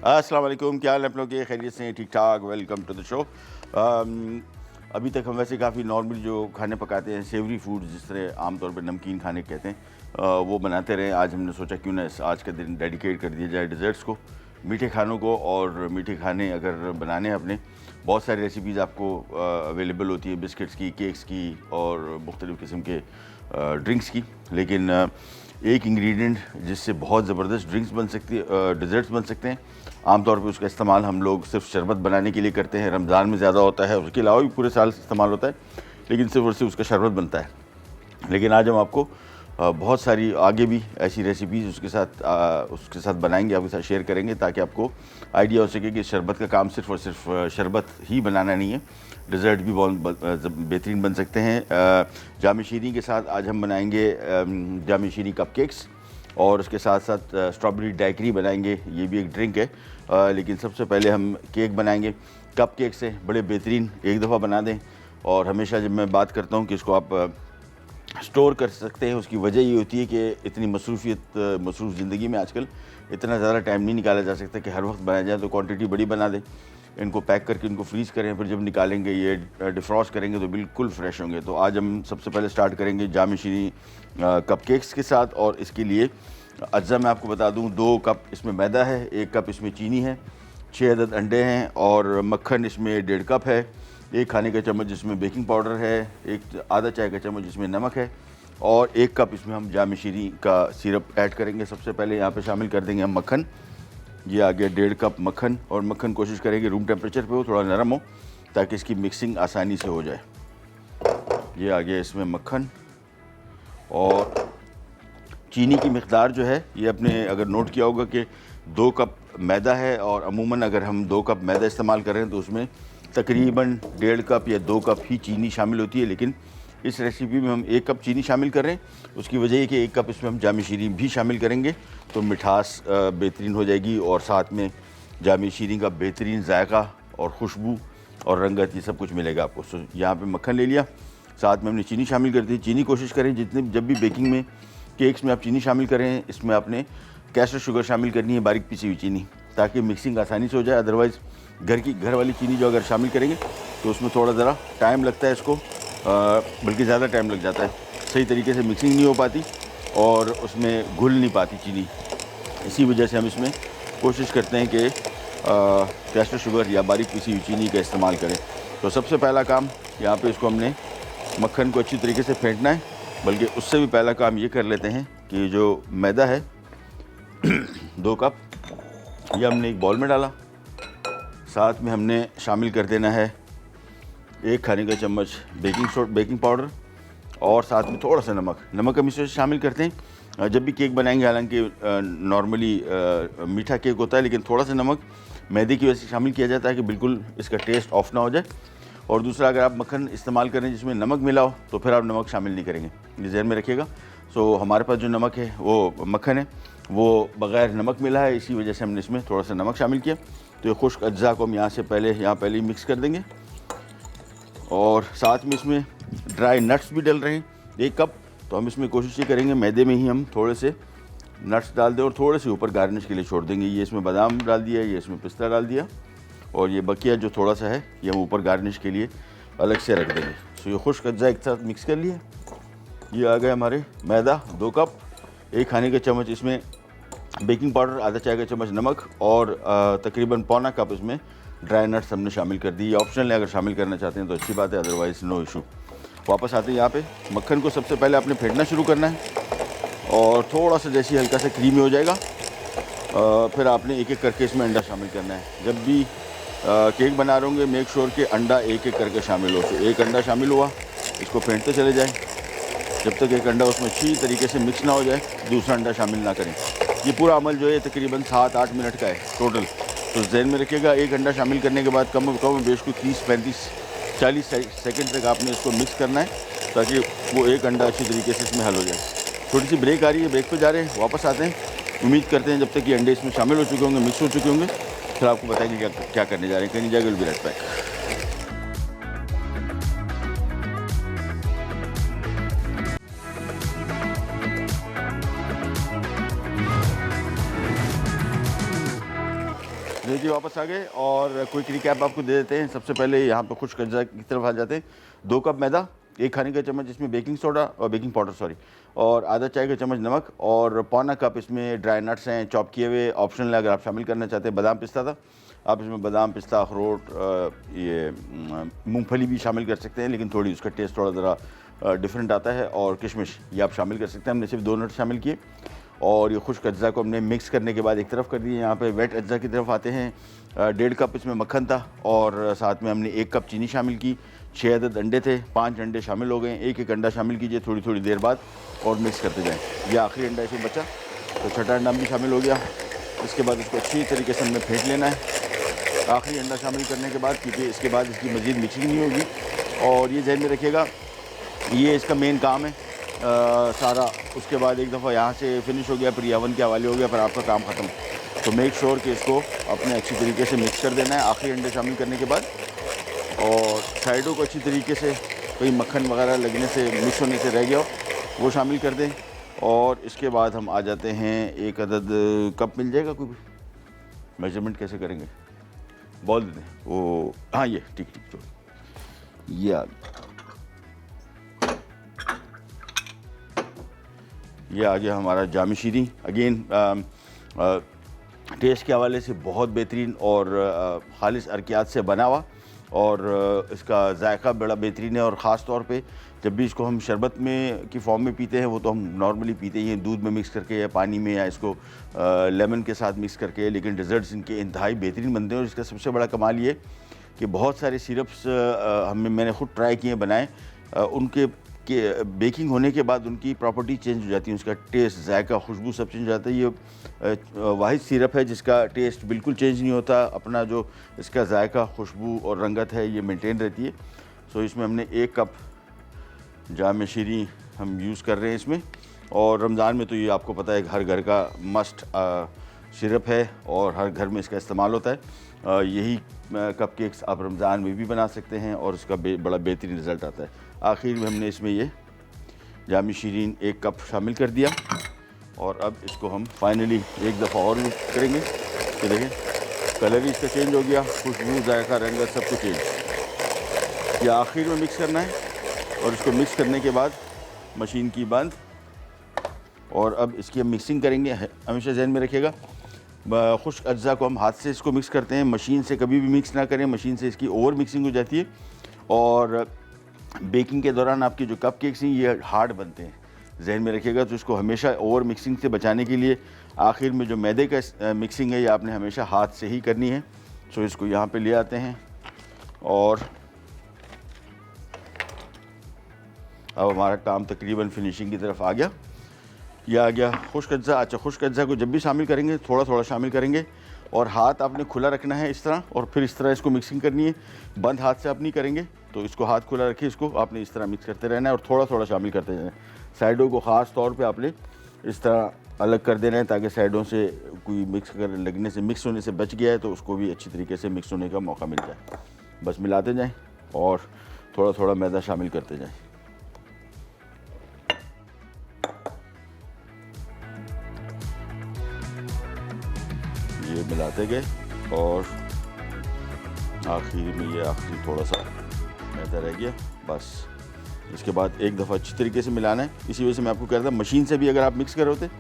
अस्सलाम वालेकुम, क्या हाल है आप लोग के? खैरियत से? ठीक ठाक। Welcome to the show. अभी तक हम वैसे काफ़ी नॉर्मल जो खाने पकाते हैं, सेवरी फूड, जिस तरह आमतौर पर नमकीन खाने कहते हैं, वो बनाते रहे। आज हमने सोचा क्यों ना आज का दिन डेडिकेट कर दिया जाए डिज़र्ट्स को, मीठे खानों को। और मीठे खाने अगर बनाने अपने, बहुत सारी रेसिपीज़ आपको अवेलेबल होती है, बिस्किट्स की, केक्स की और मुख्तलिफ़ किस्म के ड्रिंक्स की। लेकिन एक इंग्रेडिएंट जिससे बहुत ज़बरदस्त ड्रिंक्स बन सकती है, डिज़र्ट्स बन सकते हैं, आमतौर पे उसका इस्तेमाल हम लोग सिर्फ शरबत बनाने के लिए करते हैं। रमज़ान में ज़्यादा होता है, उसके अलावा भी पूरे साल इस्तेमाल होता है, लेकिन सिर्फ और सिर्फ उसका शरबत बनता है। लेकिन आज हम आपको बहुत सारी आगे भी ऐसी रेसिपीज़ उसके साथ बनाएंगे, आपके साथ शेयर करेंगे, ताकि आपको आइडिया हो सके कि शरबत का काम सिर्फ और सिर्फ शरबत ही बनाना नहीं है, डिज़र्ट भी बहुत बेहतरीन बन सकते हैं। जामी शीरी के साथ आज हम बनाएंगे जामी शीरी कपकेक्स, और उसके साथ साथ स्ट्रॉबेरी डैकरी बनाएंगे। ये भी एक ड्रिंक है, लेकिन सबसे पहले हम केक बनाएंगे। कप केक से बड़े बेहतरीन एक दफ़ा बना दें, और हमेशा जब मैं बात करता हूँ कि इसको आप स्टोर कर सकते हैं, उसकी वजह ये होती है कि इतनी मसरूफ़ ज़िंदगी में आजकल इतना ज़्यादा टाइम नहीं निकाला जा सकता कि हर वक्त बनाया जाए। तो क्वांटिटी बड़ी बना दें, इनको पैक करके इनको फ्रीज़ करें, फिर जब निकालेंगे ये डिफ्रॉस्ट करेंगे तो बिल्कुल फ्रेश होंगे। तो आज हम सबसे पहले स्टार्ट करेंगे जामी शीरी कपकेक्स के साथ। और इसके लिए अज्जा मैं आपको बता दूं, 2 कप इसमें मैदा है, 1 कप इसमें चीनी है, 6 अदद अंडे हैं, और मक्खन इसमें 1.5 कप है, 1 खाने का चम्मच इसमें बेकिंग पाउडर है, 1 आधा चाय का चम्मच इसमें नमक है, और 1 कप इसमें हम जामी शीरी का सिरप ऐड करेंगे। सबसे पहले यहाँ पे शामिल कर देंगे हम मक्खन। ये आ गया 1.5 कप मक्खन, और मक्खन कोशिश करेंगे रूम टेम्परेचर पे हो, थोड़ा नरम हो, ताकि इसकी मिक्सिंग आसानी से हो जाए। ये आ गया इसमें मक्खन, और चीनी की मिक़दार जो है ये अपने अगर नोट किया होगा कि 2 कप मैदा है, और अमूमन अगर हम 2 कप मैदा इस्तेमाल कर रहे हैं तो उसमें तकरीबन 1.5 कप या 2 कप ही चीनी शामिल होती है। लेकिन इस रेसिपी में हम 1 कप चीनी शामिल कर रहे हैं। उसकी वजह है कि 1 कप इसमें हम जामी शीरी भी शामिल करेंगे, तो मिठास बेहतरीन हो जाएगी, और साथ में जामी शीरी का बेहतरीन जायका और खुशबू और रंगत, ये सब कुछ मिलेगा आपको। सो यहाँ पे मक्खन ले लिया, साथ में हमने चीनी शामिल कर दी। चीनी कोशिश करें जब भी बेकिंग में, केक्स में आप चीनी शामिल करें, इसमें आपने कैस्टर शुगर शामिल करनी है, बारीक पिसी हुई चीनी, ताकि मिक्सिंग आसानी से हो जाए। अदरवाइज़ घर वाली चीनी जो अगर शामिल करेंगे तो उसमें थोड़ा ज़रा टाइम लगता है, इसको बल्कि ज़्यादा टाइम लग जाता है, सही तरीके से मिक्सिंग नहीं हो पाती और उसमें घुल नहीं पाती चीनी। इसी वजह से हम इसमें कोशिश करते हैं कि कैस्टर शुगर या बारीक पिसी हुई चीनी का इस्तेमाल करें। तो सबसे पहला काम यहाँ पे इसको हमने मक्खन को अच्छी तरीके से फेंटना है, बल्कि उससे भी पहला काम ये कर लेते हैं कि जो मैदा है 2 कप, ये हमने एक बाउल में डाला। साथ में हमने शामिल कर देना है 1 खाने का चम्मच बेकिंग पाउडर, और साथ में थोड़ा सा नमक हम इसमें शामिल करते हैं जब भी केक बनाएंगे। हालांकि नॉर्मली मीठा केक होता है, लेकिन थोड़ा सा नमक मैदे की वजह से शामिल किया जाता है कि बिल्कुल इसका टेस्ट ऑफ ना हो जाए। और दूसरा, अगर आप मक्खन इस्तेमाल करें जिसमें नमक मिला हो तो फिर आप नमक शामिल नहीं करेंगे, ये ज़हन में रखिएगा। सो हमारे पास जो नमक है, वो मक्खन है, वो बग़ैर नमक मिला है, इसी वजह से हमने इसमें थोड़ा सा नमक शामिल किया। तो ये खुश्क अज्जा को हम यहाँ पहले ही मिक्स कर देंगे, और साथ में इसमें ड्राई नट्स भी डल रहे हैं 1 कप। तो हम इसमें कोशिश ये करेंगे मैदे में ही हम थोड़े से नट्स डाल दें, और थोड़े से ऊपर गार्निश के लिए छोड़ देंगे। ये इसमें बादाम डाल दिया, ये इसमें पिस्ता डाल दिया, और ये बकिया जो थोड़ा सा है ये हम ऊपर गार्निश के लिए अलग से रख देंगे। सो ये खुश्क अज्जा एक साथ मिक्स कर लिए। ये आ गया हमारे मैदा 2 कप, 1 खाने का चम्मच इसमें बेकिंग पाउडर, आधा चाय का चम्मच नमक, और तकरीबन पौना कप इसमें ड्राई नट्स हमने शामिल कर दी। ये ऑप्शनल है, अगर शामिल करना चाहते हैं तो अच्छी बात है, अदरवाइज़ नो इशू। वापस आते हैं यहाँ पे, मक्खन को सबसे पहले आपने फेंटना शुरू करना है, और थोड़ा सा जैसे हल्का सा क्रीमी हो जाएगा, फिर आपने एक एक करके इसमें अंडा शामिल करना है। जब भी केक बना रहे होंगे, मेक श्योर कि अंडा एक एक करके शामिल हो। तो 1 अंडा शामिल हुआ, इसको फेंटते चले जाएं जब तक 1 अंडा उसमें अच्छी तरीके से मिक्स ना हो जाए, दूसरा अंडा शामिल ना करें। ये पूरा अमल जो है तकरीबन 7-8 मिनट का है टोटल। तो ज़हन में रखिएगा, 1 अंडा शामिल करने के बाद कम बेश को 30-35-40 सेकंड तक आपने इसको मिक्स करना है, ताकि वो 1 अंडा अच्छी तरीके से इसमें हल हो जाए। थोड़ी सी ब्रेक आ रही है, ब्रेक पे जा रहे हैं, वापस आते हैं। उम्मीद करते हैं जब तक ये अंडे इसमें शामिल हो चुके होंगे, मिक्स हो चुके होंगे, फिर आपको बताएंगे क्या करने जा रहे हैं। कहीं जाएगा, विल बी राइट बैक। जी वापस आ गए और क्विक रिकैप आपको दे देते हैं। सबसे पहले यहाँ पे खुश्क अज्जा की तरफ आ जाते हैं। 2 कप मैदा, 1 खाने का चम्मच इसमें बेकिंग सोडा और बेकिंग पाउडर सॉरी, और आधा चाय का चम्मच नमक, और पौना कप इसमें ड्राई नट्स हैं चॉप किए हुए, ऑप्शनल है अगर आप शामिल करना चाहते हैं। बादाम पिस्ता था, आप इसमें बादाम पिस्ता अखरोट ये मूंगफली भी शामिल कर सकते हैं, लेकिन थोड़ी उसका टेस्ट थोड़ा ज़रा डिफरेंट आता है। और किशमिश ये आप शामिल कर सकते हैं। हमने सिर्फ 2 नट शामिल किए और ये खुश्क अज्जा को हमने मिक्स करने के बाद एक तरफ कर दिए। यहाँ पे वेट अज्जा की तरफ आते हैं। 1.5 कप इसमें मक्खन था और साथ में हमने 1 कप चीनी शामिल की। 6 अदद अंडे थे, 5 अंडे शामिल हो गए। एक अंडा शामिल कीजिए थोड़ी थोड़ी देर बाद और मिक्स करते जाएँ। ये आखिरी अंडा इसमें बचा तो छठा अंडा भी शामिल हो गया। इसके बाद इसको अच्छी तरीके से हमें फेंट लेना है आखिरी अंडा शामिल करने के बाद, क्योंकि इसके बाद इसकी मज़ीद मिक्सिंग नहीं होगी। और ये ध्यान में रखिएगा, ये इसका मेन काम है सारा। उसके बाद एक दफ़ा यहाँ से फिनिश हो गया, फिर ओवन के हवाले हो गया, फिर आपका काम ख़त्म। तो मेक श्योर कि इसको अपने अच्छी तरीके से मिक्स कर देना है आखिरी अंडे शामिल करने के बाद। और साइडों को अच्छी तरीके से कोई मक्खन वगैरह लगने से मिक्स होने से रह गया हो वो शामिल कर दें। और इसके बाद हम आ जाते हैं, 1 अदद कप मिल जाएगा कोई भी, मेजरमेंट कैसे करेंगे बोल दें वो, हाँ ये ठीक ठीक तो ये आ गया हमारा जामी शीरी। अगेन टेस्ट के हवाले से बहुत बेहतरीन और खालिस अरकियात से बना हुआ, और इसका जायका बड़ा बेहतरीन है। और ख़ास तौर पे जब भी इसको हम शरबत में की फॉर्म में पीते हैं, वो तो हम नॉर्मली पीते ही हैं दूध में मिक्स करके या पानी में, या इसको लेमन के साथ मिक्स करके, लेकिन डिज़र्ट्स इनके इंतहाई बेहतरीन बनते हैं। और इसका सबसे बड़ा कमाल ये कि बहुत सारे सिरप्स मैंने ख़ुद ट्राई किए बनाए, उनके बेकिंग होने के बाद उनकी प्रॉपर्टी चेंज हो जाती है, उसका टेस्ट जायका खुशबू सब चेंज हो जाता है। ये वाहिद सिरप है जिसका टेस्ट बिल्कुल चेंज नहीं होता, अपना जो इसका जायका खुशबू और रंगत है ये मेंटेन रहती है। सो इसमें हमने 1 कप जाम शीरी हम यूज़ कर रहे हैं इसमें। और रमज़ान में तो ये आपको पता है हर घर का मस्ट सिरप है और हर घर में इसका इस्तेमाल होता है। यही कप केक्स आप रमज़ान में भी बना सकते हैं और इसका बड़ा बेहतरीन रिज़ल्ट आता है। आखिर में हमने इसमें ये जामी शीरीन 1 कप शामिल कर दिया और अब इसको हम फाइनली एक दफ़ा और यूज़ करेंगे। तो देखें कलर ही इसका चेंज हो गया, खुशबू जायका रंगत सब कुछ चेंज। ये आखिर में मिक्स करना है और इसको मिक्स करने के बाद मशीन की बंद। और अब इसकी हम मिक्सिंग करेंगे। हमेशा ज़हन में रखिएगा खुश्क अज्जा को हम हाथ से इसको मिक्स करते हैं, मशीन से कभी भी मिक्स ना करें, मशीन से इसकी ओवर मिक्सिंग हो जाती है। और बेकिंग के दौरान आपके जो कप केक्स हैं ये हार्ड बनते हैं, जहन में रखिएगा। तो इसको हमेशा ओवर मिक्सिंग से बचाने के लिए आखिर में जो मैदे का मिक्सिंग है ये आपने हमेशा हाथ से ही करनी है। सो इसको यहाँ पे ले आते हैं और अब हमारा काम तकरीबन फिनिशिंग की तरफ आ गया। यह आ गया खुश्क अज्जा। अच्छा, खुश्क अज्जा को जब भी शामिल करेंगे थोड़ा थोड़ा शामिल करेंगे और हाथ आपने खुला रखना है इस तरह, और फिर इस तरह इसको मिक्सिंग करनी है। बंद हाथ से आप नहीं करेंगे, तो इसको हाथ खुला रखिए, इसको आपने इस तरह मिक्स करते रहना है और थोड़ा थोड़ा शामिल करते रहना है। साइडों को ख़ास तौर पे आपने इस तरह अलग कर देना है ताकि साइडों से कोई मिक्स कर लगने से, मिक्स होने से बच गया है तो उसको भी अच्छी तरीके से मिक्स होने का मौका मिल जाए। बस मिलाते जाएँ और थोड़ा थोड़ा मैदा शामिल करते जाएँ। ये मिलाते गए और आखिर में ये आखिरी थोड़ा सा मैदा रह गया बस। इसके बाद एक दफ़ा अच्छी तरीके से मिलाना है। इसी वजह से मैं आपको कह रहा था मशीन से भी अगर आप मिक्स कर रहे होते,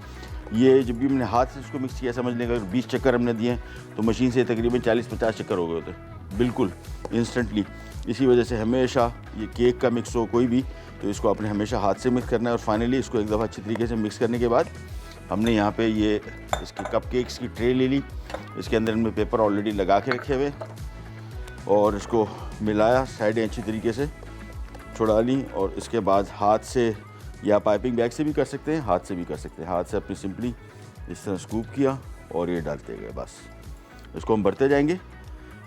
ये जब भी हमने हाथ से इसको मिक्स किया, समझ लें अगर 20 चक्कर हमने दिए तो मशीन से तकरीबन 40-50 चक्कर हो गए होते बिल्कुल इंस्टेंटली। इसी वजह से हमेशा ये केक का मिक्स हो कोई भी, तो इसको आपने हमेशा हाथ से मिक्स करना है। और फाइनली इसको एक दफ़ा अच्छी तरीके से मिक्स करने के बाद हमने यहाँ पे ये इसके कप केक्स की ट्रे ले ली, इसके अंदर हमने पेपर ऑलरेडी लगा के रखे हुए और इसको मिलाया, साइडें अच्छी तरीके से छुड़ा ली और इसके बाद हाथ से या पाइपिंग बैग से भी कर सकते हैं, हाथ से भी कर सकते हैं। हाथ से अपनी सिंपली इस तरह स्कूप किया और ये डालते गए बस। इसको हम भरते जाएंगे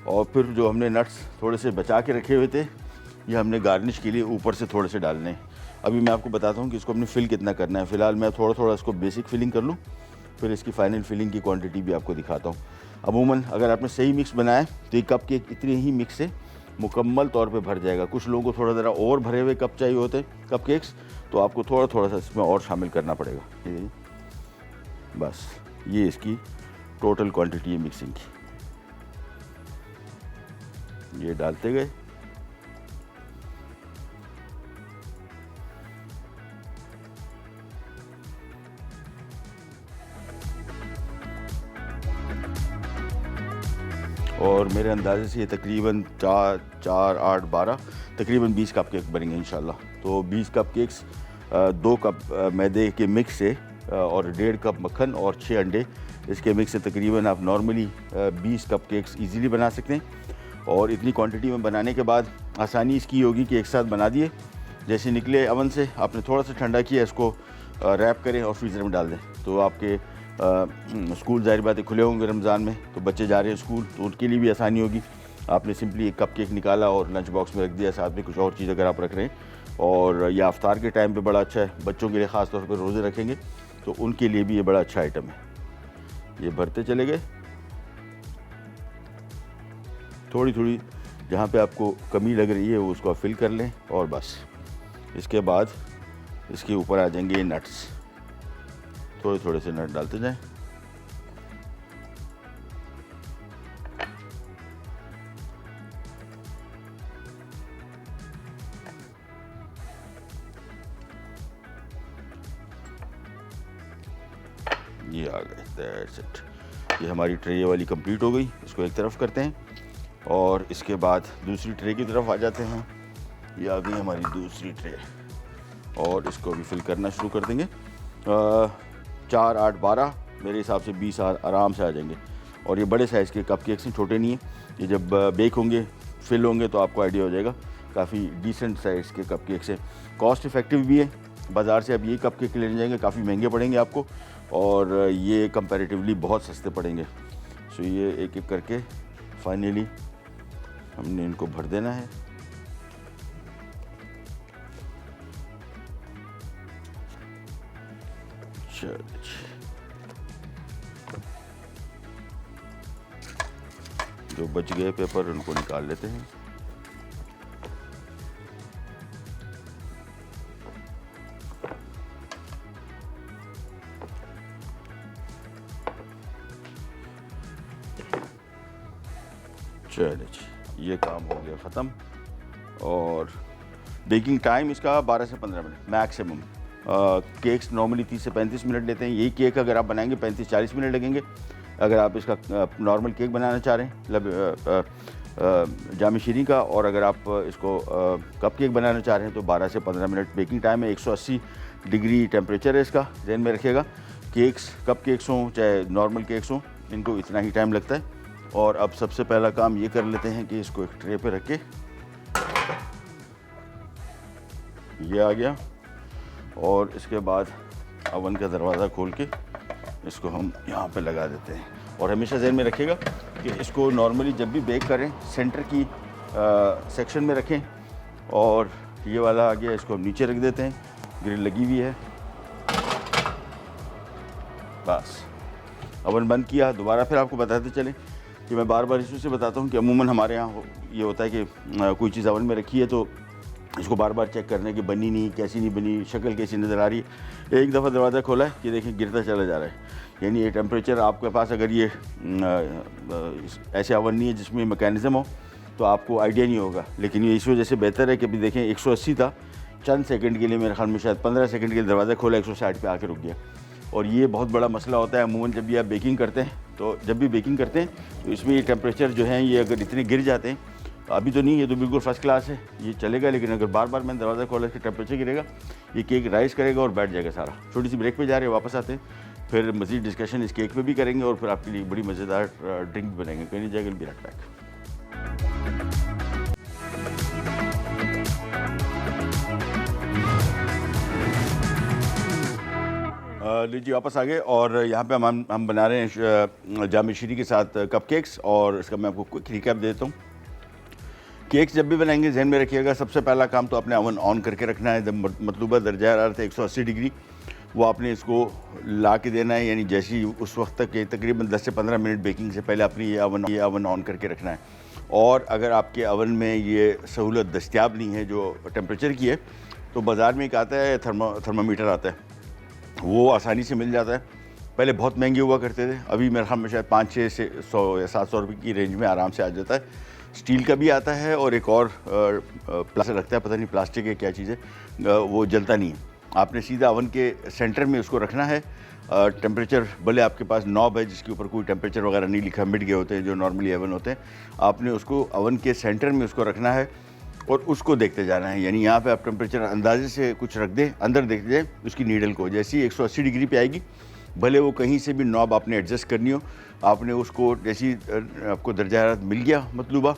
और फिर जो हमने नट्स थोड़े से बचा के रखे हुए थे ये हमने गार्निश के लिए ऊपर से थोड़े से डालने हैं। अभी मैं आपको बताता हूँ कि इसको हमने फिल कितना करना है। फ़िलहाल मैं थोड़ा थोड़ा इसको बेसिक फिलिंग कर लूँ, फिर इसकी फ़ाइनल फिलिंग की क्वांटिटी भी आपको दिखाता हूँ। अमूमन अगर आपने सही मिक्स बनाया तो ये कप केक इतने ही मिक्स से मुकम्मल तौर पे भर जाएगा। कुछ लोगों को थोड़ा ज़रा और भरे हुए कप चाहिए होते हैं कप केक्स, तो आपको थोड़ा थोड़ा सा इसमें और शामिल करना पड़ेगा। ये बस ये इसकी टोटल क्वांटिटी है मिक्सिंग की। ये डालते गए। और मेरे अंदाजे से ये तकरीबन 4, 8, 12 तकरीबन 20 कप केक बनेंगे इंशाल्लाह। तो 20 कप केक्स 2 कप मैदे के मिक्स से और 1.5 कप मक्खन और 6 अंडे इसके मिक्स से तकरीबन आप नॉर्मली 20 कप केक्स इजीली बना सकते हैं। और इतनी क्वांटिटी में बनाने के बाद आसानी इसकी होगी कि एक साथ बना दिए, जैसे निकले अवन से आपने थोड़ा सा ठंडा किया, इसको रैप करें और फ्रीज़र में डाल दें। तो आपके स्कूल ज़ाहिर बात है खुले होंगे रमज़ान में, तो बच्चे जा रहे हैं स्कूल तो उनके लिए भी आसानी होगी। आपने सिंपली एक कप केक निकाला और लंच बॉक्स में रख दिया, साथ में कुछ और चीज़ अगर आप रख रहे हैं। और यह अफ्तार के टाइम पे बड़ा अच्छा है, बच्चों के लिए ख़ास तौर पर रोज़े रखेंगे तो उनके लिए भी ये बड़ा अच्छा आइटम है। ये भरते चले गए, थोड़ी थोड़ी जहाँ पे आपको कमी लग रही है वो उसको फिल कर लें। और बस इसके बाद इसके ऊपर आ जाएंगे नट्स, थोड़े थोड़े से नट डालते जाएं। ये आ गए, दैट्स इट। ये हमारी ट्रे वाली कंप्लीट हो गई, इसको एक तरफ करते हैं और इसके बाद दूसरी ट्रे की तरफ आ जाते हैं। ये आ गई हमारी दूसरी ट्रे और इसको भी फिल करना शुरू कर देंगे। 4, 8, 12 मेरे हिसाब से 20 आराम से आ जाएंगे। और ये बड़े साइज़ के कप केक्स हैं, छोटे नहीं हैं। ये जब बेक होंगे फिल होंगे तो आपको आइडिया हो जाएगा। काफ़ी डिसेंट साइज़ के कप केक्स हैं, कॉस्ट इफ़ेक्टिव भी है। बाज़ार से अब ये कप केक लेने जाएंगे काफ़ी महंगे पड़ेंगे आपको, और ये कंपैरेटिवली बहुत सस्ते पड़ेंगे। सो ये एक एक करके फाइनली हमने इनको भर देना है। जो बच गए पेपर उनको निकाल लेते हैं। चलिए जी, ये काम हो गया ख़त्म। और बेकिंग टाइम इसका 12 से 15 मिनट मैक्सिमम। केक्स नॉर्मली 30 से 35 मिनट लेते हैं, यही केक अगर आप बनाएंगे 35-40 मिनट लगेंगे। अगर आप इसका नॉर्मल केक बनाना चाह रहे हैं मतलब जाम शीरी का, और अगर आप इसको कप केक बनाना चाह रहे हैं तो 12 से 15 मिनट बेकिंग टाइम है। 180 डिग्री टेम्परेचर है इसका, ध्यान में रखिएगा। केक्स कप केक्स हों चाहे नॉर्मल केक्स हों, इनको इतना ही टाइम लगता है। और अब सबसे पहला काम ये कर लेते हैं कि इसको एक ट्रे पे रख के, ये आ गया, और इसके बाद अवन का दरवाज़ा खोल के इसको हम यहाँ पे लगा देते हैं। और हमेशा ज़हन में रखिएगा कि इसको नॉर्मली जब भी बेक करें सेंटर की सेक्शन में रखें। और ये वाला आ गया, इसको हम नीचे रख देते हैं, ग्रिल लगी हुई है। बस अवन बंद किया। दोबारा फिर आपको बताते चलें कि मैं बार बार इससे बताता हूँ कि अमूमन हमारे यहाँ ये होता है कि कोई चीज़ अवन में रखी है तो इसको बार बार चेक करने की बनी नहीं, कैसी नहीं बनी, शक्ल कैसी नज़र आ रही है। एक दफ़ा दरवाज़ा खोला है कि देखें गिरता चला जा रहा है। यानी ये टेम्परेचर आपके पास अगर ये ऐसे अवन नहीं है जिसमें मैकेनिज़्म हो तो आपको आइडिया नहीं होगा। लेकिन ये इस वजह से बेहतर है कि अभी देखें 180 था, चंद सेकंड के लिए, मेरे ख्याल में शायद 15 सेकंड के लिए दरवाज़ा खोला, 160 पे आके रुक गया। और ये बहुत बड़ा मसला होता है अमूमन जब भी आप बेकिंग करते हैं। तो जब भी बेकिंग करते हैं तो इसमें ये टेम्परेचर जो है ये अगर इतने गिर जाते हैं, अभी तो नहीं, ये तो बिल्कुल फर्स्ट क्लास है, ये चलेगा। लेकिन अगर बार बार मैंने दरवाज़ा खोला इसका टेम्परेचर गिरेगा, ये केक राइस करेगा और बैठ जाएगा सारा। छोटी सी ब्रेक पे जा रहे हैं, वापस आते हैं, फिर मज़ीद डिस्कशन इस केक पे भी करेंगे और फिर आपके लिए बड़ी मज़ेदार ड्रिंक भी बनाएंगे। कहीं नहीं जाएगा, बी राइट बैक। लीजिए वापस आ गए और यहाँ पे हम बना रहे हैं जाम शीरी के साथ कपकेक्स। और इसका मैं आपको क्विक रिकैप देता हूँ। केक्स जब भी बनाएंगे ज़हन में रखिएगा, सबसे पहला काम तो आपने अवन ऑन करके रखना है। जब मतलूबा दर्जा हरारत है 180 डिग्री, वो आपने इसको ला के देना है। यानी जैसे ही उस वक्त तक तकरीबन 10 से 15 मिनट बेकिंग से पहले अपनी ये अवन ऑन करके रखना है। और अगर आपके अवन में ये सहूलत दस्तियाब नहीं है जो टेम्परेचर की है, तो बाज़ार में एक आता है थर्मामीटर आता है, वो आसानी से मिल जाता है। पहले बहुत महंगे हुआ करते थे, अभी मेरे ख्याल में शायद 500 से 100 या 700 रुपये की रेंज में आराम से आ जाता है। स्टील का भी आता है और एक और प्लास्टिक रखता है, पता नहीं प्लास्टिक है क्या चीज़ है, वो जलता नहीं है। आपने सीधा ओवन के सेंटर में उसको रखना है। टेम्परेचर भले आपके पास नॉब है जिसके ऊपर कोई टेम्परेचर वगैरह नहीं लिखा, मिट गए होते हैं जो नॉर्मली ओवन होते हैं। आपने उसको ओवन के सेंटर में उसको रखना है और उसको देखते जाना है, यानी यहाँ पे आप टेम्परेचर अंदाजे से कुछ रख दें, अंदर देखते जाए उसकी नीडल को। जैसे ही 180 डिग्री पे आएगी, भले वो कहीं से भी नॉब आपने एडजस्ट करनी हो, आपने उसको जैसी आपको दर्जा हरारत मिल गया मतलूबा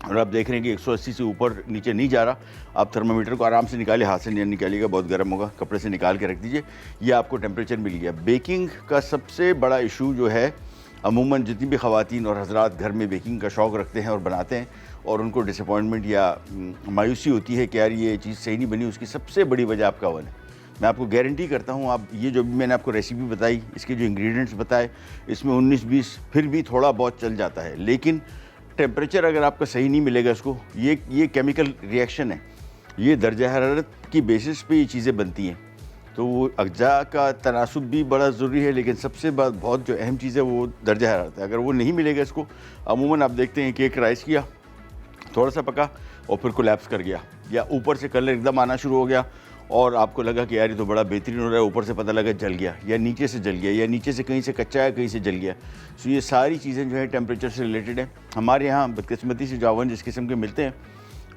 और आप देख रहे हैं कि 180 से ऊपर नीचे नहीं जा रहा, आप थर्मामीटर को आराम से निकालिए, हाथ से नहीं निकालिएगा, बहुत गर्म होगा, कपड़े से निकाल के रख दीजिए, ये आपको टेम्परेचर मिल गया। बेकिंग का सबसे बड़ा इशू जो है, अमूमन जितनी भी ख़वातीन और हजरात घर में बेकिंग का शौक़ रखते हैं और बनाते हैं और उनको डिसअपॉइंटमेंट या मायूसी होती है कि यार ये चीज़ सही नहीं बनी, उसकी सबसे बड़ी वजह आपका ओवन है। मैं आपको गारंटी करता हूँ, आप ये जो भी मैंने आपको रेसिपी बताई, इसके जो इंग्रेडिएंट्स बताए, इसमें 19-20 फिर भी थोड़ा बहुत चल जाता है, लेकिन टेम्परेचर अगर आपका सही नहीं मिलेगा इसको, ये केमिकल रिएक्शन है, ये दर्जा हरारत की बेसिस पे ये चीज़ें बनती हैं। तो वो अज्जा का तनासुब भी बड़ा ज़रूरी है, लेकिन सबसे बहुत जो अहम चीज़ है वो दर्जा हरारत है। अगर वो नहीं मिलेगा इसको, अमूमन आप देखते हैं कि एक राइस किया, थोड़ा सा पका और फिर कोलैप्स कर गया, या ऊपर से कलर एकदम आना शुरू हो गया और आपको लगा कि यार ये तो बड़ा बेहतरीन हो रहा है, ऊपर से पता लगा जल गया, या नीचे से जल गया, या नीचे से कहीं से कच्चा है, कहीं से जल गया। सो ये सारी चीज़ें जो है टेम्परेचर से रिलेटेड है। हमारे यहाँ बदकिस्मती से जो ओवन जिस किस्म के मिलते हैं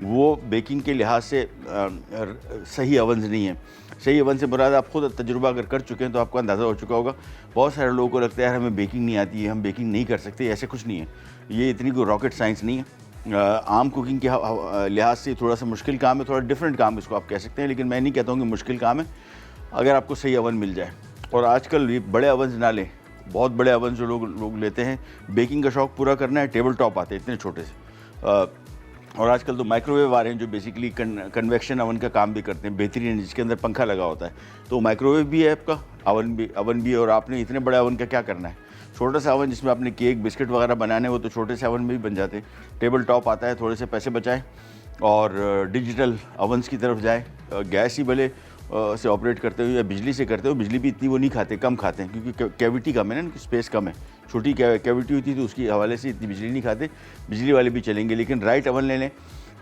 वो बेकिंग के लिहाज से सही ओवन नहीं है। सही ओवन से मुराद आप खुद तजुर्बा अगर कर चुके हैं तो आपको अंदाज़ा हो चुका होगा। बहुत सारे लोगों को लगता है यार हमें बेकिंग नहीं आती है, हम बेकिंग नहीं कर सकते, ऐसे कुछ नहीं है। ये इतनी कोई रॉकेट साइंस नहीं है। आम कुकिंग के लिहाज से थोड़ा सा मुश्किल काम है, थोड़ा डिफरेंट काम इसको आप कह सकते हैं, लेकिन मैं नहीं कहता हूँ कि मुश्किल काम है अगर आपको सही ओवन मिल जाए। और आजकल ये बड़े ओवन ना लें, बहुत बड़े ओवन जो लोग लेते हैं, बेकिंग का शौक़ पूरा करना है, टेबल टॉप आते हैं इतने छोटे से। और आजकल तो माइक्रोवेव आ रहे हैं जो बेसिकली कन्वेक्शन ओवन का काम भी करते हैं, बेहतरीन है, जिसके अंदर पंखा लगा होता है। तो माइक्रोवेव भी है आपका, ओवन भी है, और आपने इतने बड़े ओवन का क्या करना है। छोटा सा ओवन जिसमें आपने केक बिस्किट वगैरह बनाने, वो तो छोटे से ओवन में भी बन जाते हैं। टेबल टॉप आता है, थोड़े से पैसे बचाएं और डिजिटल ओवन्स की तरफ जाए। गैस ही भले से ऑपरेट करते हो या बिजली से करते हो, बिजली भी इतनी वो नहीं खाते, कम खाते हैं, क्योंकि कैविटी कम है ना, स्पेस कम है, छोटी कैविटी होती है तो उसकी हवाले से इतनी बिजली नहीं खाते। बिजली वाले भी चलेंगे, लेकिन राइट ओवन ले लें।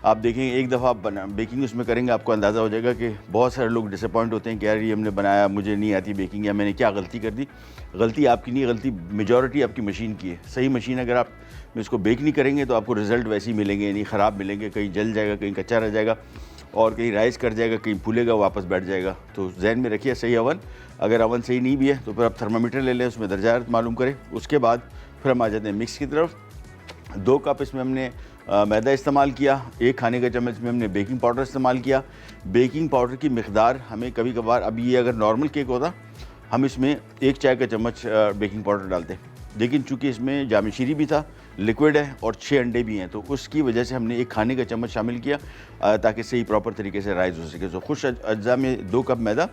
आप देखेंगे एक दफ़ा आप बेकिंग उसमें करेंगे, आपको अंदाज़ा हो जाएगा कि बहुत सारे लोग डिसअपॉइंट होते हैं कि यार ये हमने बनाया, मुझे नहीं आती बेकिंग, या मैंने क्या गलती कर दी। गलती आपकी नहीं, गलती मेजॉरिटी आपकी मशीन की है। सही मशीन अगर आप इसको बेक नहीं करेंगे तो आपको रिज़ल्ट वैसे ही मिलेंगे, यानी ख़राब मिलेंगे, कहीं जल जाएगा, कहीं कच्चा रह जाएगा और कहीं राइस कर जाएगा, कहीं फूलेगा, वापस बैठ जाएगा। तो जहन में रखिए सही ओवन। अगर ओवन सही नहीं भी है तो फिर आप थर्मामीटर ले लें, उसमें दर्जा हरारत मालूम करें। उसके बाद फिर हम आ जाते हैं मिक्स की तरफ। 2 कप इसमें हमने मैदा इस्तेमाल किया, 1 खाने का चम्मच में हमने बेकिंग पाउडर इस्तेमाल किया। बेकिंग पाउडर की मिकदार हमें कभी कभार, अब ये अगर नॉर्मल केक होता हम इसमें 1 चाय का चम्मच बेकिंग पाउडर डालते, लेकिन चूँकि इसमें जामिशीरी भी था, लिक्विड है और 6 अंडे भी हैं, तो उसकी वजह से हमने 1 खाने का चम्मच शामिल किया ताकि सही प्रॉपर तरीके से राइस हो सके। तो खुश अज्जा में 2 कप मैदा,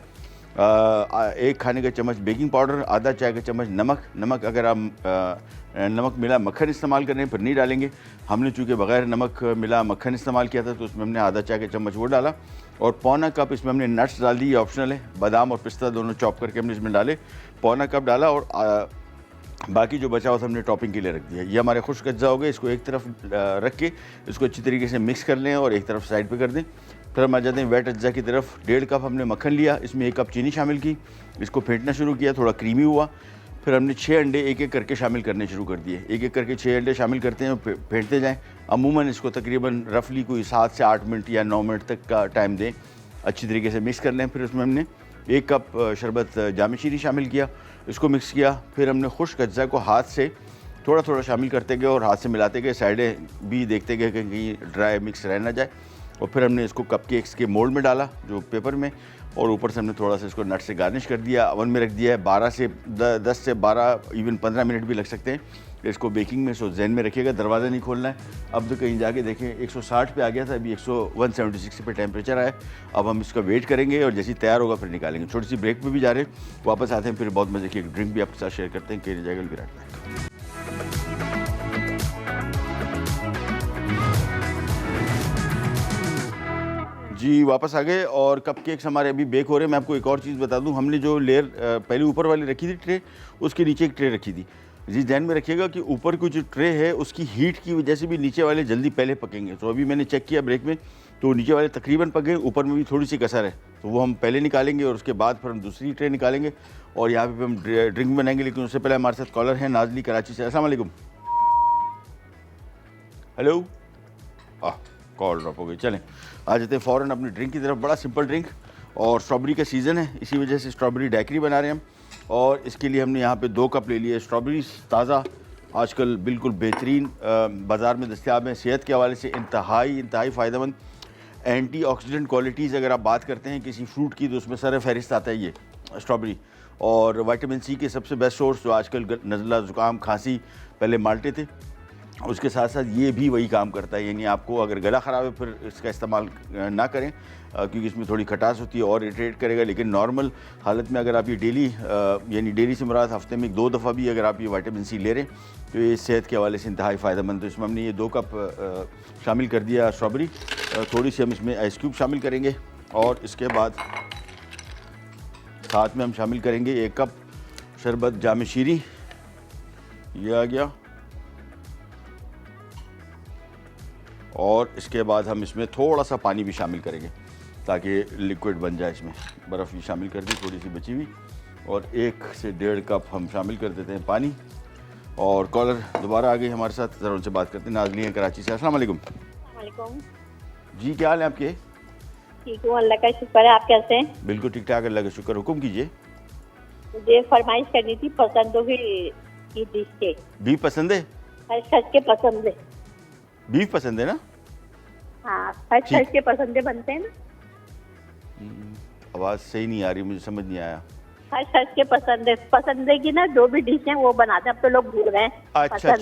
1 खाने का चम्मच बेकिंग पाउडर, आधा चाय का चम्मच नमक अगर आप नमक मिला मक्खन इस्तेमाल करें फिर नहीं डालेंगे। हमने चूँकि बग़ैर नमक मिला मक्खन इस्तेमाल किया था तो उसमें हमने आधा चाय का चम्मच वो डाला, और पौना कप इसमें हमने नट्स डाल दी, ये ऑप्शनल है, बादाम और पिस्ता दोनों चॉप करके हमने इसमें डाले, पौना कप डाला, और बाकी जो बचा हुआ था हमने टॉपिंग के लिए रख दिया। ये हमारे खुश्क अज्जा हो गए। इसको एक तरफ रख के इसको अच्छी तरीके से मिक्स कर लें और एक तरफ साइड पे कर दें। फिर हम आ जाते हैं वेट अज्जा की तरफ। 1.5 कप हमने मक्खन लिया, इसमें 1 कप चीनी शामिल की, इसको फेंटना शुरू किया, थोड़ा क्रीमी हुआ। फिर हमने 6 अंडे एक एक करके शामिल करने शुरू कर दिए। एक एक करके 6 अंडे शामिल करते हैं, फेंटते जाएँ। अमूमन इसको तकरीबन रफली कोई 7 से 8 मिनट या 9 मिनट तक का टाइम दें, अच्छी तरीके से मिक्स कर लें। फिर उसमें हमने 1 कप शरबत जामी शीरी शामिल किया, इसको मिक्स किया। फिर हमने खुश्क अज्जा को हाथ से थोड़ा थोड़ा शामिल करते गए और हाथ से मिलाते गए, साइडें भी देखते गए कि कहीं ड्राई मिक्स रह ना जाए। और फिर हमने इसको कपकेक्स के मोल्ड में डाला जो पेपर में, और ऊपर से हमने थोड़ा सा इसको नट से गार्निश कर दिया। ओवन में रख दिया है 10 से 12 इवन 15 मिनट भी लग सकते हैं इसको बेकिंग में। सो जहन में रखिएगा, दरवाज़ा नहीं खोलना है। अब तो कहीं जाके देखें 160 पे आ गया था, अभी 176 पे टेम्परेचर आया। अब हम इसका वेट करेंगे और जैसे तैयार होगा फिर निकालेंगे। छोटी सी ब्रेक पे भी जा रहे हैं, वापस आते हैं, फिर बहुत मज़े की एक ड्रिंक भी आपके साथ शेयर करते हैं। केरी जाएगा विराट। जी वापस आ गए और कपकेक्स हमारे अभी बेक हो रहे हैं। मैं आपको एक और चीज़ बता दूं, हमने जो लेयर पहले ऊपर वाली रखी थी ट्रे, उसके नीचे एक ट्रे रखी थी। जी ध्यान में रखिएगा कि ऊपर की जो ट्रे है उसकी हीट की वजह से भी नीचे वाले जल्दी पहले पकेंगे। तो अभी मैंने चेक किया ब्रेक में, तो नीचे वाले तकरीबन पक गए, ऊपर में भी थोड़ी सी कसर है, तो वो हम पहले निकालेंगे और उसके बाद फिर हम दूसरी ट्रे निकालेंगे और यहाँ पे हम ड्रिंक बनाएंगे। लेकिन उससे पहले हमारे साथ कॉलर हैं नाजली कराची से। अस्सलाम वालेकुम। हेलो, कॉल ड्रॉप हो गई। चलें आ जाते हैं फ़ौरन अपनी ड्रिंक की तरफ। बड़ा सिंपल ड्रिंक और स्ट्रॉबेरी का सीज़न है, इसी वजह से स्ट्रॉबेरी डैकरी बना रहे हैं हम। और इसके लिए हमने यहाँ पे 2 कप ले लिए स्ट्रॉबेरी ताज़ा, आजकल बिल्कुल बेहतरीन बाज़ार में दस्तयाब हैं, सेहत के हवाले से इंतहाई फ़ायदेमंद। एंटीऑक्सीडेंट क्वालिटीज़ अगर आप बात करते हैं किसी फ्रूट की तो उसमें सर फहरिस्त आता है ये स्ट्रॉबेरी। और विटामिन सी के सबसे बेस्ट सोर्स जो आजकल नज़ला ज़ुकाम खांसी पहले माल्टे थे, उसके साथ साथ ये भी वही काम करता है। यानी आपको अगर गला ख़राब है फिर इसका इस्तेमाल ना करें क्योंकि इसमें थोड़ी खटास होती है और इरिटेट करेगा। लेकिन नॉर्मल हालत में अगर आप ये डेली यानी डेली से मुराद हफ्ते में 2 दफ़ा भी अगर आप ये विटामिन सी ले रहे हैं तो ये सेहत के हवाले से इंतहाई फ़ायदेमंद। तो इसमें हमने ये 2 कप शामिल कर दिया स्ट्रॉबेरी। थोड़ी सी हम इसमें आइस क्यूब शामिल करेंगे और इसके बाद साथ में हम शामिल करेंगे 1 कप शरबत जाम शीरी, ये आ गया। और इसके बाद हम इसमें थोड़ा सा पानी भी शामिल करेंगे ताकि लिक्विड बन जाए। इसमें बर्फ़ भी शामिल कर दी थोड़ी सी बची हुई, और 1 से 1.5 कप हम शामिल कर देते हैं पानी। और कॉलर दोबारा आ गई हमारे साथ, ज़रा उनसे बात करते हैं। नाज़ली हैं कराची से। अस्सलाम वालेकुम। वालेकुम जी, क्या हाल है आपके? ठीक हूँ, अल्लाह का शुक्र है। आप कैसे हैं? बिल्कुल ठीक ठाक, अल्लाह का शुक्र। हुक्म कीजिए। मुझे फरमाइश करनी थी पसंदों की डिश के। बीफ पसंद है? हर शख्स के पसंद है। बीफ पसंद है ना? हाँ, हर शख्स के पसंदे बनते हैं ना। आवाज़ सही नहीं आ रही, मुझे समझ नहीं आया। हर शख्स के पसंदे की ना जो भी डिश है वो बनाते हैं। अब तो लोग भूल गए। अच्छा,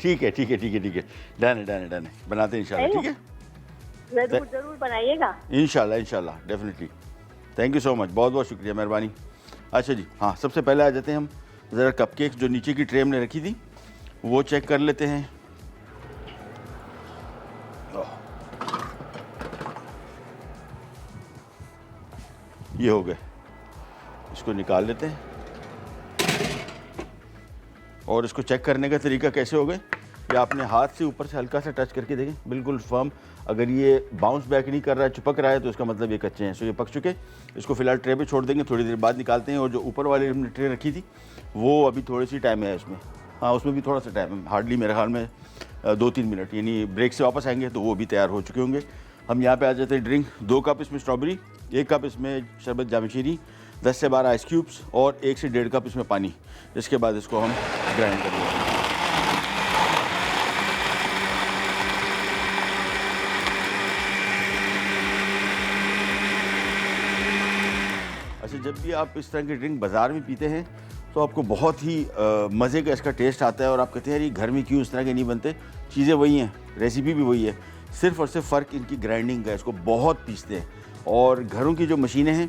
ठीक है, डन है, बनाते हैं इंशाल्लाह। ठीक है, जरूर बनाइएगा। इंशाल्लाह definitely. Thank you so much, बहुत बहुत शुक्रिया, मेहरबानी। अच्छा जी, हाँ, सबसे पहले आ जाते हैं हम ज़रा कपकेक्स जो नीचे की ट्रे में रखी थी वो चेक कर लेते हैं। ये हो गए, इसको निकाल लेते हैं। और इसको चेक करने का तरीका कैसे हो गए, ये आपने हाथ से ऊपर से हल्का सा टच करके देखें, बिल्कुल फर्म। अगर ये बाउंस बैक नहीं कर रहा है, चिपक रहा है, तो इसका मतलब ये कच्चे हैं। सो ये पक चुके। इसको फिलहाल ट्रे पे छोड़ देंगे, थोड़ी देर बाद निकालते हैं। और जो ऊपर वाली हमने ट्रे रखी थी वो अभी थोड़ी सी टाइम है इसमें, हाँ उसमें भी थोड़ा सा टाइम है, हार्डली मेरे ख्याल में 2-3 मिनट, यानी ब्रेक से वापस आएंगे तो वो भी तैयार हो चुके होंगे। हम यहाँ पे आ जाते हैं ड्रिंक। 2 कप इसमें स्ट्रॉबेरी, 1 कप इसमें शरबत जाम शीरी, 10 से 12 आइस क्यूब्स और 1 से 1.5 कप इसमें पानी। इसके बाद इसको हम ग्राइंड कर लेंगे। अच्छा, जब भी आप इस तरह की ड्रिंक बाज़ार में पीते हैं तो आपको बहुत ही मज़े का इसका टेस्ट आता है और आप कहते हैं यार ये घर में क्यों इस तरह के नहीं बनते। चीज़ें वही हैं, रेसिपी भी वही है, सिर्फ़ और सिर्फ फ़र्क इनकी ग्राइंडिंग का है। इसको बहुत पीसते हैं और घरों की जो मशीनें हैं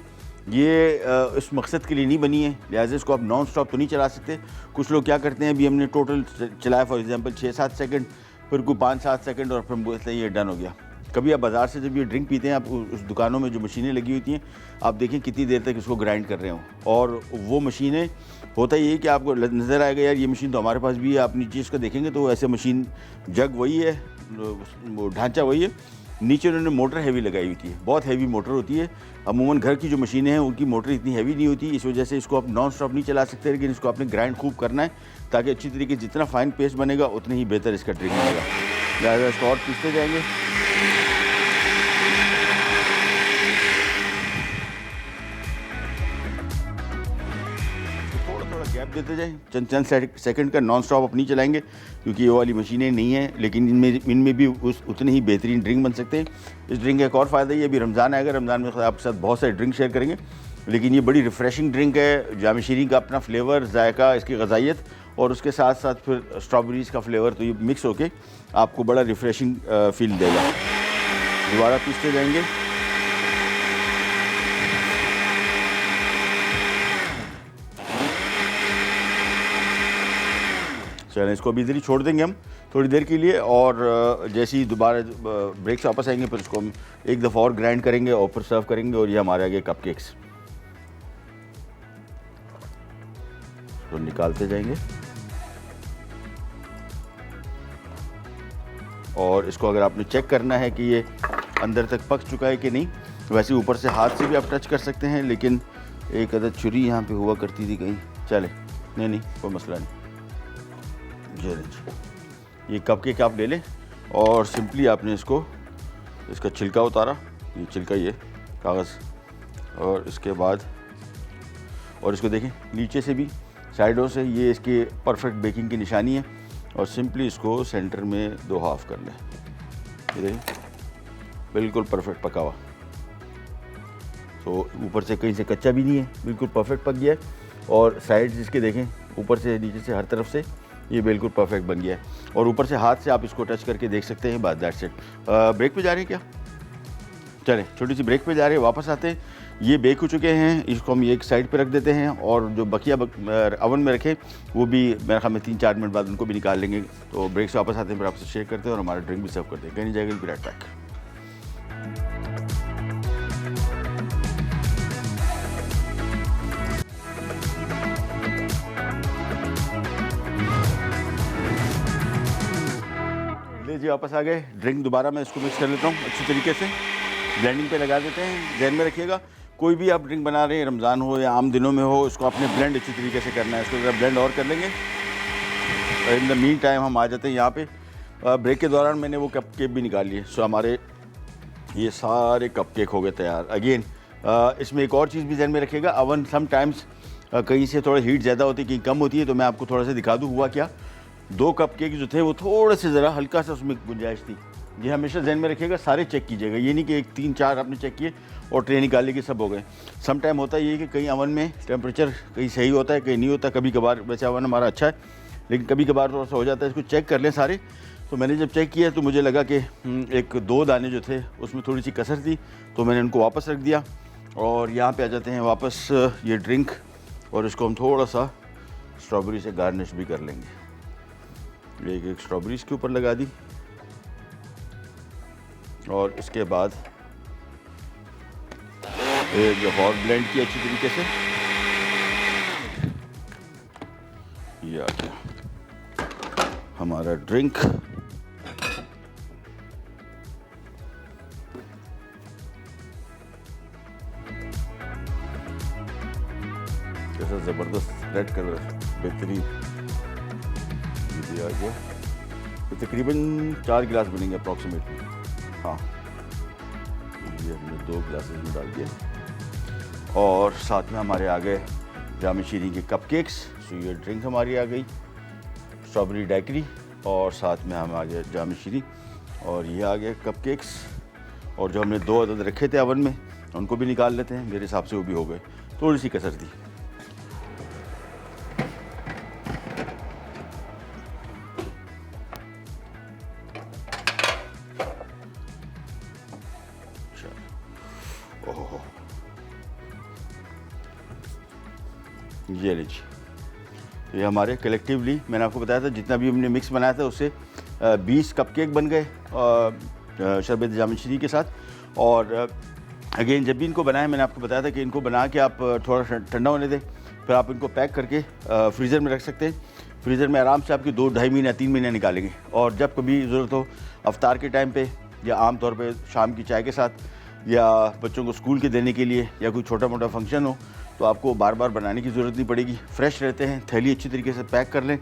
ये इस मकसद के लिए नहीं बनी है, लिहाजा इसको आप नॉन स्टॉप तो नहीं चला सकते। कुछ लोग क्या करते हैं, अभी हमने टोटल चलाया फॉर एग्जांपल 6-7 सेकंड, फिर कोई 5-7 सेकंड और फिर बोलते हैं ये डन हो गया। कभी आप बाज़ार से जब ये ड्रिंक पीते हैं, आप उस दुकानों में जो मशीनें लगी होती हैं, आप देखें कितनी देर तक इसको ग्राइंड कर रहे हो। और वो मशीनें, होता ये है कि आपको नज़र आएगा यार ये मशीन तो हमारे पास भी है, आप नीचे इसको देखेंगे तो ऐसे मशीन जग वही है, वो ढांचा वही है, नीचे उन्होंने मोटर हैवी लगाई हुई थी, बहुत हैवी मोटर होती है। अमूमन घर की जो मशीनें हैं उनकी मोटर इतनी हैवी नहीं होती, इस वजह से इसको आप नॉन स्टॉप नहीं चला सकते। लेकिन इसको आपने ग्राइंड खूब करना है ताकि अच्छी तरीके जितना फाइन पेस्ट बनेगा उतने ही बेहतर इसका ड्रिंक बनेगा। लिहाजा इसको और पीसते जाएंगे। गैप देते जाएं, चंद सेकंड का नॉन स्टॉप अपनी चलाएंगे क्योंकि ये वाली मशीनें नहीं हैं, लेकिन इनमें भी उतने ही बेहतरीन ड्रिंक बन सकते हैं। इस ड्रिंक का एक और फ़ायदा ये, अभी रमज़ान आएगा, रमज़ान में आपके साथ बहुत सारे ड्रिंक शेयर करेंगे, लेकिन ये बड़ी रिफ़्रेशिंग ड्रिंक है। जाम शीरी का अपना फ्लेवर, जायका, इसकी गज़ाइयत और उसके साथ साथ फिर स्ट्रॉबेरीज़ का फ्लेवर, तो ये मिक्स होके आपको बड़ा रिफ़्रेशिंग फील देगा। दोबारा पीसते जाएंगे। चलें, इसको अभी इधर ही छोड़ देंगे हम थोड़ी देर के लिए, और जैसे ही दोबारा ब्रेक से वापस आएंगे फिर इसको हम एक दफ़ा और ग्राइंड करेंगे और फिर सर्व करेंगे। और ये हमारे आगे कपकेक्स तो निकालते जाएंगे। और इसको अगर आपने चेक करना है कि ये अंदर तक पक चुका है कि नहीं, वैसे ऊपर से हाथ से भी आप टच कर सकते हैं, लेकिन एक अदद छुरी यहाँ पे हुआ करती थी कहीं, चले नहीं कोई मसला नहीं। ये कपकेक आप ले लें और सिंपली आपने इसका छिलका उतारा, ये छिलका ये कागज़, और इसके बाद और इसको देखें नीचे से भी साइडों से, ये इसके परफेक्ट बेकिंग की निशानी है। और सिंपली इसको सेंटर में 2 हाफ कर लें, ये देखें बिल्कुल परफेक्ट पका हुआ। तो ऊपर से कहीं से कच्चा भी नहीं है, बिल्कुल परफेक्ट पक गया है। और साइड्स इसके देखें ऊपर से नीचे से हर तरफ से ये बिल्कुल परफेक्ट बन गया है। और ऊपर से हाथ से आप इसको टच करके देख सकते हैं। बात दैट्स इट। ब्रेक पे जा रहे हैं क्या? चलें छोटी सी ब्रेक पे जा रहे हैं, वापस आते हैं। ये बेक हो चुके हैं, इसको हम एक साइड पे रख देते हैं और जो बकिया अवन में रखें वो भी मेरे ख्याल में 3-4 मिनट बाद उनको भी निकाल लेंगे। तो ब्रेक से वापस आते हैं, फिर आपसे शेयर करते हैं और हमारा ड्रिंक भी सर्व करते हैं। कहीं नहीं जाएगा, राइट बैक। ले जी वापस आ गए। ड्रिंक दोबारा मैं इसको मिक्स कर लेता हूँ अच्छी तरीके से, ब्लेंडिंग पे लगा देते हैं। ध्यान में रखिएगा कोई भी आप ड्रिंक बना रहे हैं, रमज़ान हो या आम दिनों में हो, इसको आपने ब्लेंड अच्छी तरीके से करना है। इसको ज़रा ब्लेंड और कर लेंगे। इन द मीन टाइम हम आ जाते हैं यहाँ पे। ब्रेक के दौरान मैंने वो कप केक भी निकाल लिए। सो हमारे ये सारे कप केक हो गए तैयार। अगेन इसमें एक और चीज़ भी ध्यान में रखिएगा, अवन समटाइम्स कहीं से थोड़ा हीट ज़्यादा होती है, कहीं कम होती है। तो मैं आपको थोड़ा सा दिखा दूँ हुआ क्या। 2 कप केक जो थे वो थोड़े से ज़रा हल्का सा उसमें गुंजाइश थी। ये हमेशा ध्यान में रखिएगा, सारे चेक कीजिएगा। ये नहीं कि 1 3-4 आपने चेक किए और ट्रे निकाले कि सब हो गए। सम टाइम होता है ये कि कहीं अवन में टेम्परेचर कहीं सही होता है, कहीं नहीं होता। कभी कभार, वैसे अवन हमारा अच्छा है लेकिन कभी कभार थोड़ा सा हो जाता है। इसको चेक कर लें सारे। तो मैंने जब चेक किया तो मुझे लगा कि 1-2 दाने जो थे उसमें थोड़ी सी कसर थी, तो मैंने उनको वापस रख दिया। और यहाँ पे आ जाते हैं वापस ये ड्रिंक, और इसको हम थोड़ा सा स्ट्रॉबेरी से गार्निश भी कर लेंगे। एक स्ट्रॉबेरी इसके ऊपर लगा दी और इसके बाद एक और ब्लेंड किया अच्छी तरीके से। ये आ गया हमारा ड्रिंक। कैसा ज़बरदस्त रेड कलर, बेहतरीन। ये आ गया। तो तकरीबन 4 गिलास बनेंगे अप्रॉक्सीमेटली। हाँ, ये हमने 2 गिलासेस में डाल दिया। और साथ में हमारे आ गए जाम शीरी के कपकेक्स। सो ये ड्रिंक हमारी आ गई, स्ट्रॉबेरी डैकरी, और साथ में हम आ गए जाम शीरी, और ये आ गए कपकेक्स। और जो हमने 2 अदद रखे थे अवन में उनको भी निकाल लेते हैं। मेरे हिसाब से वो भी हो गए, थोड़ी सी कसर थी। ये लीजिए, ये हमारे कलेक्टिवली मैंने आपको बताया था जितना भी हमने मिक्स बनाया था उससे 20 कपकेक बन गए शरबत जाम शीरी के साथ। और अगेन जब भी इनको बनाया मैंने आपको बताया था कि इनको बना के आप थोड़ा ठंडा होने दें, फिर आप इनको पैक करके फ्रीज़र में रख सकते हैं। फ्रीज़र में आराम से आपकी 2-2.5 महीने 3 महीने निकालेंगे। और जब कभी ज़रूरत हो अफ्तार के टाइम पे, या आम तौर पे शाम की चाय के साथ, या बच्चों को स्कूल के देने के लिए, या कोई छोटा मोटा फंक्शन हो, तो आपको बार बार बनाने की ज़रूरत नहीं पड़ेगी। फ्रेश रहते हैं। थैली अच्छी तरीके से पैक कर लें,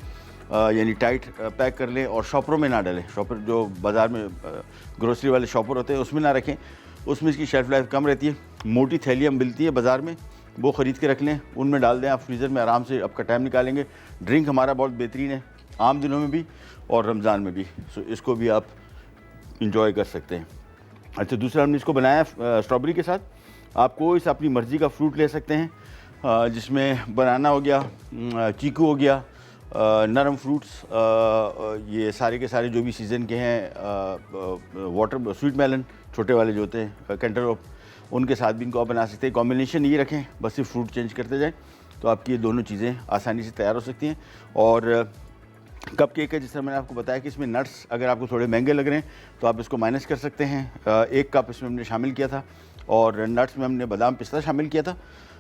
यानी टाइट पैक कर लें, और शॉपरों में ना डालें। शॉपर जो बाज़ार में ग्रोसरी वाले शॉपर होते हैं उसमें ना रखें, उसमें इसकी शेल्फ़ लाइफ कम रहती है। मोटी थैलियाँ मिलती है बाज़ार में, वो ख़रीद के रख लें, उनमें डाल दें आप फ्रीज़र में, आराम से आपका टाइम निकालेंगे। ड्रिंक हमारा बहुत बेहतरीन है, आम दिनों में भी और रमज़ान में भी। सो इसको भी आप इंजॉय कर सकते हैं। अच्छा, दूसरा हमने इसको बनाया स्ट्रॉबेरी के साथ। आप कोई सा अपनी मर्ज़ी का फ्रूट ले सकते हैं, जिसमें बनाना हो गया, चीकू हो गया, नरम फ्रूट्स, ये सारे के सारे जो भी सीज़न के हैं, वाटर स्वीट मेलन छोटे वाले जो होते हैं, कैंटरलॉप, उनके साथ भी इनको आप बना सकते हैं। कॉम्बिनेशन ये रखें, बस सिर्फ फ्रूट चेंज करते जाएं, तो आपकी ये दोनों चीज़ें आसानी से तैयार हो सकती हैं। और कप केक है, जिस तरह मैंने आपको बताया कि इसमें नट्स अगर आपको थोड़े महंगे लग रहे हैं तो आप इसको माइनस कर सकते हैं। 1 कप इसमें हमने शामिल किया था, और नट्स में हमने बादाम पिस्ता शामिल किया था।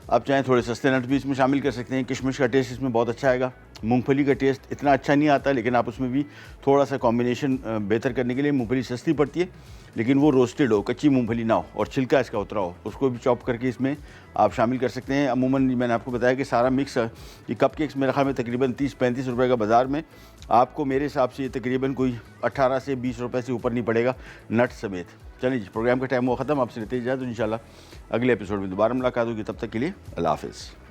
आप चाहें थोड़े सस्ते नट्स भी इसमें शामिल कर सकते हैं। किशमिश का टेस्ट इसमें बहुत अच्छा आएगा। मूंगफली का टेस्ट इतना अच्छा नहीं आता, लेकिन आप उसमें भी थोड़ा सा कॉम्बिनेशन बेहतर करने के लिए मूंगफली सस्ती पड़ती है, लेकिन वो रोस्टेड हो, कच्ची मूंगफली ना हो और छिलका इसका उतरा हो, उसको भी चॉप करके इसमें आप शामिल कर सकते हैं। अमूमन मैंने आपको बताया कि सारा मिक्स ये कपकेक्स मेरे ख्याल में तकरीबन 30-35 रुपए का बाज़ार में आपको मेरे हिसाब से ये तकरीबन कोई 18 से 20 रुपए से ऊपर नहीं पड़ेगा नट समेत। चलिए जी, प्रोग्राम का टाइम हुआ ख़त्म, आपसे लेते ही जाए तो इंशाल्लाह अगले एपिसोड में दोबारा मुलाकात होगी। तब तक के लिए अल्लाह हाफ़िज़।